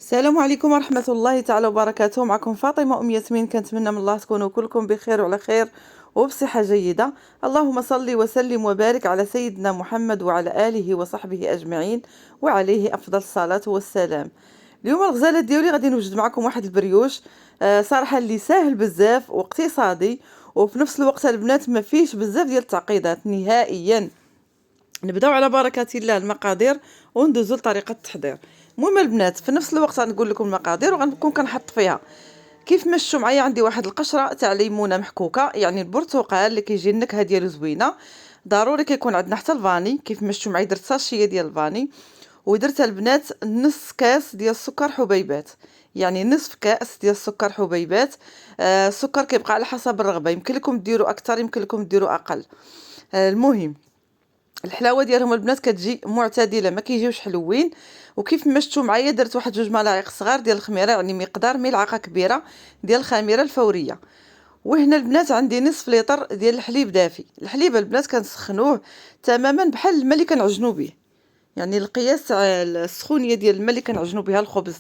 السلام عليكم ورحمة الله تعالى وبركاته. معكم فاطمة ياسمين. كنتمنى من الله تكونوا كلكم بخير وعلى خير وبصحة جيدة. اللهم صل وسلم وبارك على سيدنا محمد وعلى آله وصحبه أجمعين وعليه أفضل الصلاة والسلام. اليوم الغزالة ديالي غادي نوجد معكم واحد البريوش صراحة اللي ساهل بزاف واقتصادي، وفي نفس الوقت البنات ما فيش بزاف ديال التعقيدات نهائيا. نبداو على بركة الله المقادير وندوزو لطريقة التحضير. المهم البنات في نفس الوقت غنقول لكم المقادير وغنكون كنحط فيها كيف ما شفتوا معايا. عندي واحد القشره تاع ليمونه محكوكه، يعني البرتقال اللي كيجي النكهه ديالو زوينه. ضروري كيكون عندنا حتى الفاني. كيف ما شفتوا معايا درت ساشيه ديال الفاني، ودرت البنات نص كاس ديال السكر حبيبات، يعني نصف كاس ديال السكر حبيبات. السكر كيبقى على حسب الرغبه، يمكن لكم ديروا اكثر يمكن لكم ديروا اقل. المهم الحلاوه ديالهم البنات كتجي معتدله، ما كيجيوش حلوين. وكيف ما شفتوا معايا درت واحد 2 ملاعق صغار ديال الخميره، يعني مقدار ملعقه كبيره ديال الخميره الفوريه. وهنا البنات عندي نصف لتر ديال الحليب دافي. الحليب البنات كنسخنوه تماما بحال الماء اللي كنعجنوا به، يعني القياس تاع السخونيه ديال الماء اللي كنعجنوا بها الخبز.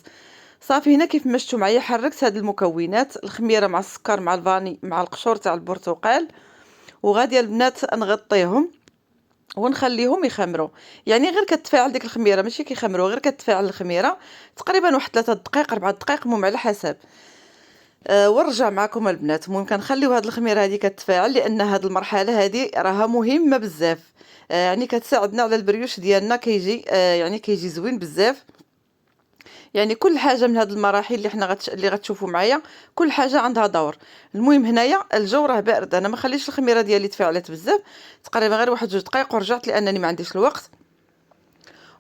صافي هنا كيف ما شفتوا معايا حركت هاد المكونات، الخميره مع السكر مع الفاني مع القشور تاع البرتقال، وغادي البنات نغطيهم ونخليهم يخمروا. يعني غير كتفاعل ديك الخميره، ماشي كيخمروا، غير كتفاعل الخميره تقريبا واحد 3 دقائق 4 دقائق، المهم على حسب. ونرجع معكم البنات. المهم كنخليو هاد الخميره هادي كتفاعل، لان هاد المرحله هادي راها مهمه بزاف. يعني كتساعدنا على البريوش ديالنا، كيجي يعني كيجي زوين بزاف. يعني كل حاجه من هاد المراحل اللي حنا اللي غتشوفوا معايا كل حاجه عندها دور. المهم هنايا الجو راه بارد، انا ما خليتش الخميره ديالي تفاعلت بزاف، تقريبا غير واحد 2 دقائق ورجعت لانني ما عنديش الوقت.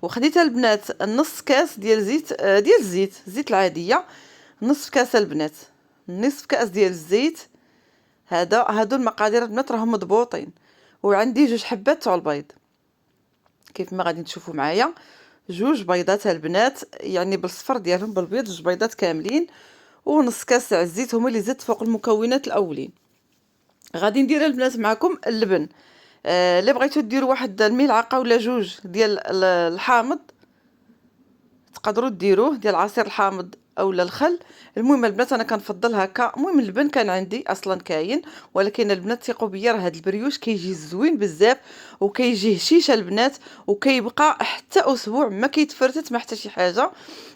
وخديت البنات نص كاس ديال زيت، ديال الزيت العاديه، نصف كاس البنات، نصف كاس ديال الزيت. هادو المقادير البنات راهم مضبوطين. وعندي 2 حبات تاع البيض كيف ما غادي تشوفوا معايا، 2 بيضات البنات، يعني بالصفر ديالهم بالبيض 2 بيضات كاملين. ونص كاس تاع الزيت هما اللي زدت فوق المكونات الاولين. غادي ندير البنات معكم اللبن. اللي بغيتو ديروا واحد الملعقه ولا 2 ديال الحامض تقدروا ديروه، ديال عصير الحامض اولا الخل. المهم البنات انا كنفضل هكا. المهم اللبن كان عندي اصلا كاين، ولكن البنات ثقوا بيا راه هذا البريوش كيجي زوين بزاف وكيجي هشيش البنات، وكيبقى حتى اسبوع ما كيتفرتت ما حتى شي حاجه.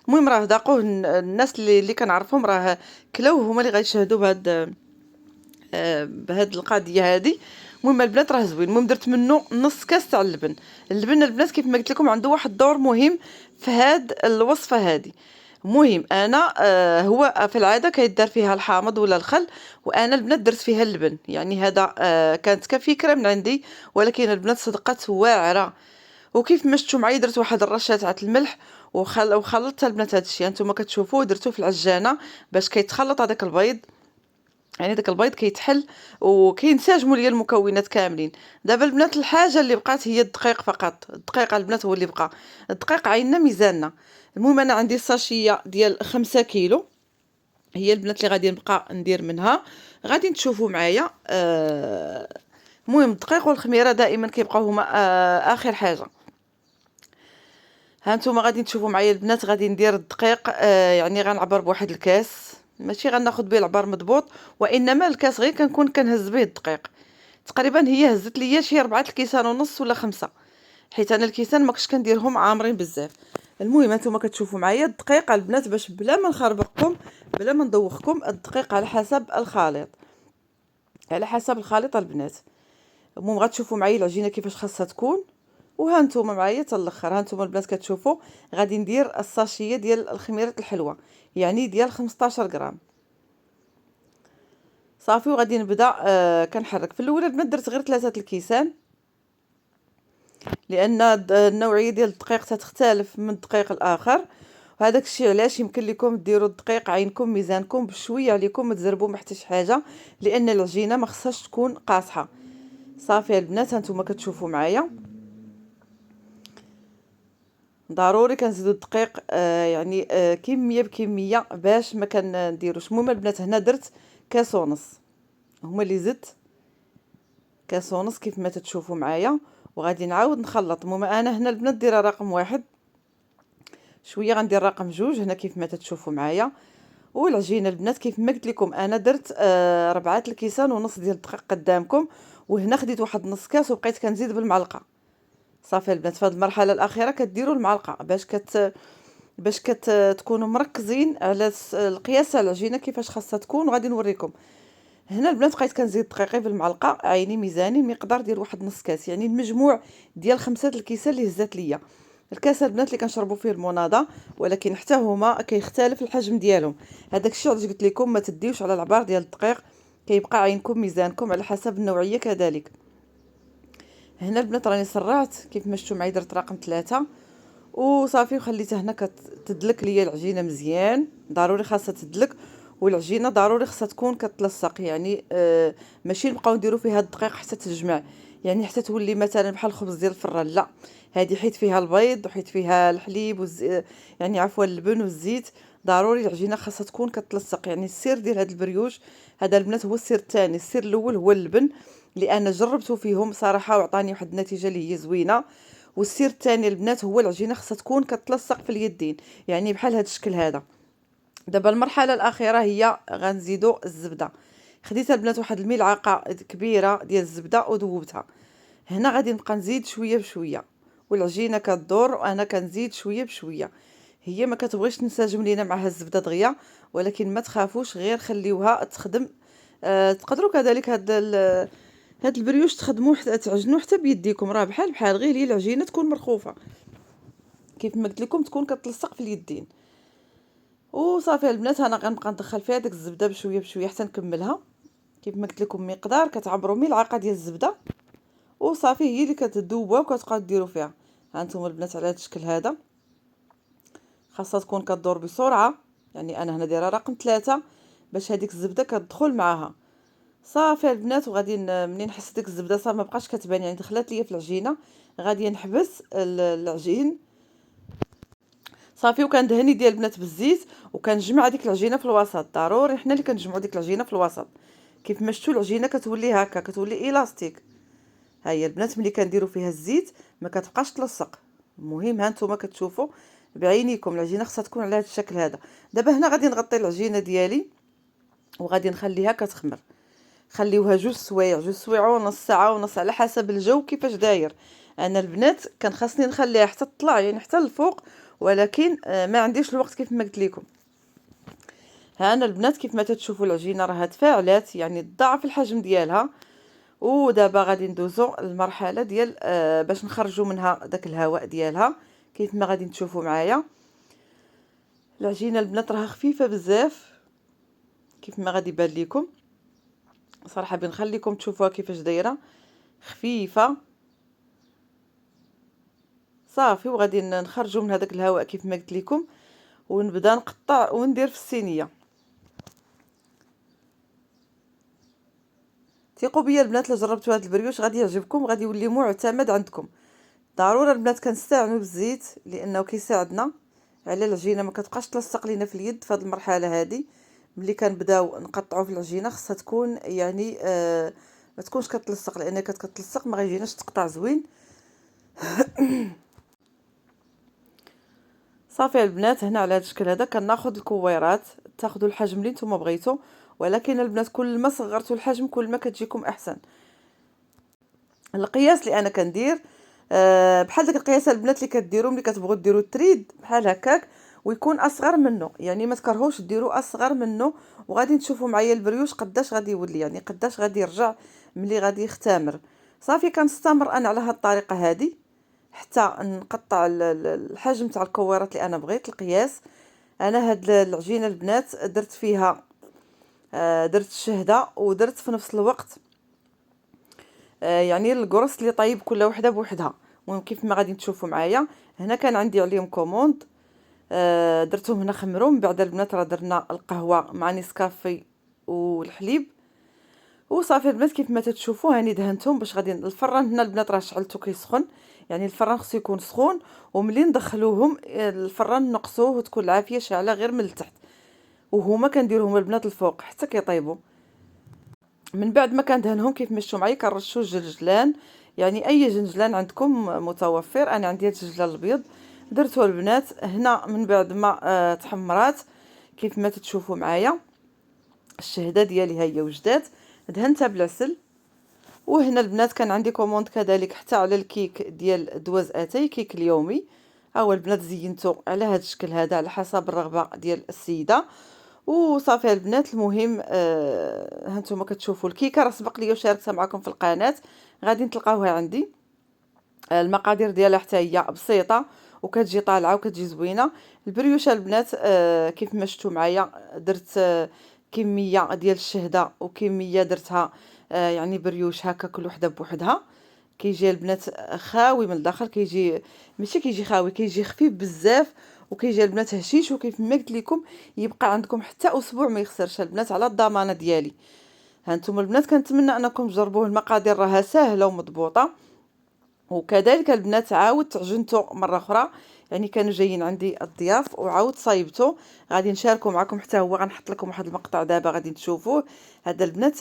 المهم راه ذاقوه الناس اللي كنعرفهم راه كلاوه، هما اللي غيشهدوا بهاد القضيه هادي. المهم البنات راه زوين. المهم درت منه نص كاس تاع اللبن. اللبن البنات كيف ما قلت لكم عنده واحد الدور مهم في هاد الوصفه هادي. المهم انا هو في العاده كيدار فيها الحامض ولا الخل، وانا البنات درت فيها اللبن. يعني هذا كانت كفكره من عندي، ولكن البنات صدقت واعره. وكيف ما شفتوا معايا درت واحد الرشه تاع الملح وخلطت البنات هذا الشيء. انتم كتشوفوا درتوه في العجانه باش كيتخلط هذاك البيض، يعني داك البيض كيتحل وكينسجموا ليا المكونات كاملين. دابا البنات الحاجه اللي بقات هي الدقيق فقط. الدقيق البنات هو اللي بقى، الدقيق عيننا ميزاننا. المهم انا عندي الساشيه ديال 5 كيلو، هي البنات اللي غادي نبقى ندير منها. غادي تشوفوا معايا. المهم الدقيق والخميره دائما كيبقاو هما اخر حاجه. ها نتوما غادي تشوفوا معايا البنات. غادي ندير الدقيق يعني غنعبر بواحد الكاس، ماشي غناخذ به العبار مضبوط، وانما الكاس غير كنكون كنهز به الدقيق. تقريبا هي هزت ليا شي 4 الكيسان ونص ولا 5، حيت انا الكيسان ما كنتش كنديرهم عامرين بزاف. المهم هانتوما كتشوفوا معايا الدقيق البنات، باش بلا ما نخربقكم بلا ما ندوخكم، الدقيق على حسب الخليط، على حسب الخليط البنات. المهم غتشوفوا معايا العجينه كيفاش خاصها تكون. وها نتوما معايا حتى الاخر. ها نتوما البنات كتشوفوا غادي ندير الساشيه ديال الخميره الحلوه، يعني ديال 15 غرام. صافي وغادي نبدا كنحرك. في الاول البنات درت غير 3 الكيسان، لان النوعيه ديال الدقيق تتختلف من دقيق الاخر. وهذاك الشيء علاش يمكن لكم ديروا الدقيق عينكم ميزانكم بشويه عليكم، ما تزربوا ما حتى شي حاجه، لان العجينه ما خصهاش تكون قاصحه. صافي البنات هانتوما كتشوفوا معايا ضروري كنزيدو الدقيق يعني كميه بكميه باش ما كنديروش. المهم البنات هنا درت كاس ونص، هما اللي زدت كاس ونص كيف ما تتشوفوا معايا. وغادي نعاود نخلط. المهم انا هنا البنات دايره رقم 1. شويه غندير رقم 2 هنا كيف ما تتشوفوا معايا. والعجينه البنات كيف ما قلت لكم انا درت 4 الكيسان ونص ديال الدقيق قدامكم، وهنا خديت واحد نص كاس وبقيت كنزيد بالمعلقه. صافي البنات في هذه المرحله الاخيره كديروا المعلقه باش تكونوا مركزين على القياس تاع العجينه كيفاش خاصها تكون، وغادي نوريكم. هنا البنات بقيت كنزيد دقيقي بالمعلقه، عيني ميزاني المقدار ديال واحد نص كاس، يعني المجموع ديال 5 الكيسان اللي هزات ليا. الكاس البنات اللي كنشربوا فيه المناضه، ولكن حتى هما كيختلف الحجم ديالهم. هذاك الشيء علاش قلت لكم ما تديوش على العبار ديال الدقيق، كيبقى عينكم ميزانكم على حسب النوعيه كذلك. هنا البنات راني سرعت كيف ما شفتوا معايا، درت رقم 3 وصافي وخليتها هنا كتدلك ليا العجينه مزيان، ضروري خاصها تدلك. والعجينه ضروري خاصها تكون كتلصق، يعني ماشي نبقاو نديرو فيها الدقيق حتى تجمع، يعني حتى تولي مثلا بحال الخبز ديال الفران، لا. هذه حيت فيها البيض وحيت فيها الحليب يعني عفوا اللبن والزيت، ضروري العجينه خاصها تكون كتلصق. يعني السر ديال هاد البريوش هذا البنات هو السر الثاني. السر الاول هو اللبن اللي انا جربته فيهم صراحه وعطاني واحد النتيجه اللي هي زوينه. والسر الثاني البنات هو العجينه خاصها تكون كتلصق في اليدين، يعني بحال هذا الشكل هذا. دابا المرحله الاخيره هي غنزيدو الزبده. خديت البنات واحد الملعقه كبيره ديال الزبده وذوبتها. هنا غادي نبقى نزيد شويه بشويه، والعجينه كدور وانا كنزيد شويه بشويه. هي ما كتبغيش تنسجم لينا معها الزبده دغيا، ولكن ما تخافوش غير خليوها تخدم. تقدروا كذلك هاد البريوش تخدموه تعجنوه حتى بيديكم، راه بحال غير هي العجينه تكون مرخوفه كيف ما قلت لكم، تكون كتلصق في اليدين. وصافي البنات انا غنبقى ندخل فيها ديك الزبده بشويه بشويه حتى نكملها. كيف ما قلت لكم مقدار كتعبروا ملعقه ديال الزبده، وصافي هي اللي كتذوبوا وكتبقاو ديروا فيها. ها انتم البنات على هذا الشكل هذا خاصها تكون كدور بسرعه، يعني انا هنا دايره رقم 3 باش هذيك الزبده كتدخل معاها. صافي البنات وغادي منين حس ديك الزبده صافي ما بقاش كتبان يعني دخلت ليا في العجينه، غادي نحبس العجين صافي. وكندهني ديال البنات بالزيت وكنجمع ديك العجينه في الوسط. ضروري حنا اللي كنجمعوا ديك العجينه في الوسط. كيف ما شفتوا العجينه كتولي هكا كتولي الاستيك. ها هي البنات ملي كنديروا فيها الزيت ما كتبقاش تلصق. المهم ها نتوما كتشوفوا بعينيكم العجينه خاصها تكون على هذا الشكل هذا. دابا هنا غادي نغطي العجينه ديالي وغادي نخليها كتخمر. خليوها 2 سوايع ونص، ساعه ونص على حسب الجو كيفاش داير. انا البنات كان خاصني نخليها حتى تطلع يعني حتى الفوق، ولكن ما عنديش الوقت كيف ما قلت لكم. ها انا البنات كيف ما تتشوفوا العجينه راها تفاعلات يعني ضعف الحجم ديالها. ودابا غادي ندوزو المرحله ديال باش نخرجوا منها داك الهواء ديالها. كيف ما غادي تشوفوا معايا العجينه البنات راها خفيفه بزاف كيف ما غادي يبان لكم. صراحه بنخليكم تشوفوها كيفاش دايره خفيفه. صافي وغادي نخرجوا من هذاك الهواء كيف ما قلت لكم، ونبدا نقطع وندير في الصينيه. ثقوا بيا البنات لو جربتوا هذا البريوش غادي يعجبكم وغادي يولي معتمد عندكم. ضروري البنات كنستعملوا بالزيت لانه كيساعدنا على العجينه ما كتبقاش تلصق لينا في اليد. في هذه المرحله هذه ملي كنبداو نقطعوا في العجينه خاصها تكون يعني ما تكونش كتلصق، لان كتلصق ما غيجيناش تقطع زوين. صافي البنات هنا على هذا الشكل هذا كناخذ الكويرات، تاخذوا الحجم اللي نتوما بغيتو، ولكن البنات كل ما صغرتوا الحجم كل ما كتجيكم احسن. القياس اللي انا كندير بحال داك القياس البنات اللي كديروا ملي كتبغوا ديروا التريد بحال هكاك، ويكون اصغر منه، يعني ما تكرهوش ديروا اصغر منه. وغادي تشوفوا معايا البريوش قداش غادي يولي، يعني قداش غادي يرجع ملي غادي يختمر. صافي كنستمر انا على هذه الطريقه هذه حتى نقطع الحجم تاع الكويرات اللي انا بغيت القياس. انا هاد العجينه البنات درت فيها درت الشهده ودرت في نفس الوقت يعني القرص اللي طيب كل وحده بوحدها. المهم كيف ما غادي تشوفوا معايا هنا كان عندي عليهم كوموند درتهم هنا خمروا. من بعد البنات راه درنا القهوه مع نسكافي والحليب. وصافي البنات كيف ما تتشوفوا هاني دهنتهم باش غادي الفران هنا البنات راه شعلته كيسخن، يعني الفران خصو يكون سخون. وملي ندخلوهم الفران نقصوه وتكون العافيه شاعله غير من التحت، وهما كنديرهم البنات الفوق حتى كيطيبوا. من بعد ما كندهنهم كيف ما شفتوا معايا كنرشوا الجلجلان، يعني اي جنجلان عندكم متوفر. انا عندي هاد الجنجلان الابيض درتو البنات هنا من بعد ما تحمرات كيف ما تتشوفوا معايا. الشهده ديالي ها هي وجدات، دهنتها بالعسل. وهنا البنات كان عندي كوموند كذلك حتى على الكيك ديال دوز اتاي، كيك اليومي. ها هو البنات زينته على هذا الشكل هذا على حسب الرغبه ديال السيده. وصافي البنات، المهم هانتوما كتشوفوا الكيكه راه سبق لي وشاركتها معكم في القناه، غادي تلقاوها عندي. المقادير ديالها حتى هي بسيطه وكتجي طالعه وكتجي زوينه. البريوشه البنات كيف ما شفتوا معايا درت كميه ديال الشهده وكميه درتها يعني بريوش هكا كل وحده بوحدها. كيجي البنات خاوي من الداخل، كيجي ماشي كيجي خاوي، كيجي خفيف بزاف، وكيجي البنات هشيش. وكيف ما قلت لكم يبقى عندكم حتى اسبوع ما يخسرش البنات على الضمانه ديالي. هانتوما البنات كنتمنى انكم تجربوه، المقادير راها ساهله ومضبوطه. وكذلك البنات عاودت عجنته مره اخرى، يعني كانوا جايين عندي الضياف وعاود صايبته. غادي نشاركه معكم حتى هو، غنحط لكم واحد المقطع دابا غادي تشوفوه. هذا البنات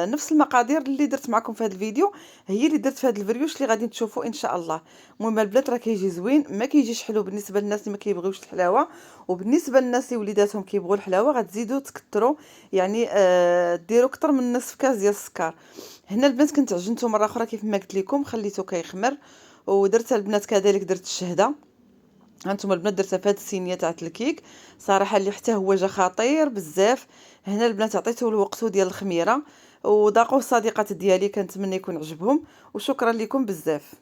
نفس المقادير اللي درت معكم في هذا الفيديو هي اللي درت في هذا الفريوش اللي غادي تشوفوا ان شاء الله. المهم البنات راه كيجي زوين، ما كيجيش حلو بالنسبه للناس اللي ما كيبغيوش الحلاوه، وبالنسبه للناس اللي وليداتهم كيبغوا الحلاوه غتزيدوا تكثروا، يعني ديروا اكثر من نصف كاس ديال السكر. هنا البنات كنت عجنته مره اخرى كيف ما قلت لكم، خليته كيخمر. ودرت البنات كذلك درت الشهده. هانتوما البنات درتها في هذه الصينيه تاعت الكيك، صراحه اللي حتى هو جا خطير بزاف. هنا البنات عطيته الوقت ديال الخميره، وذاقوا الصديقات ديالي، كنتمنى يكون عجبهم. وشكرا لكم بزاف.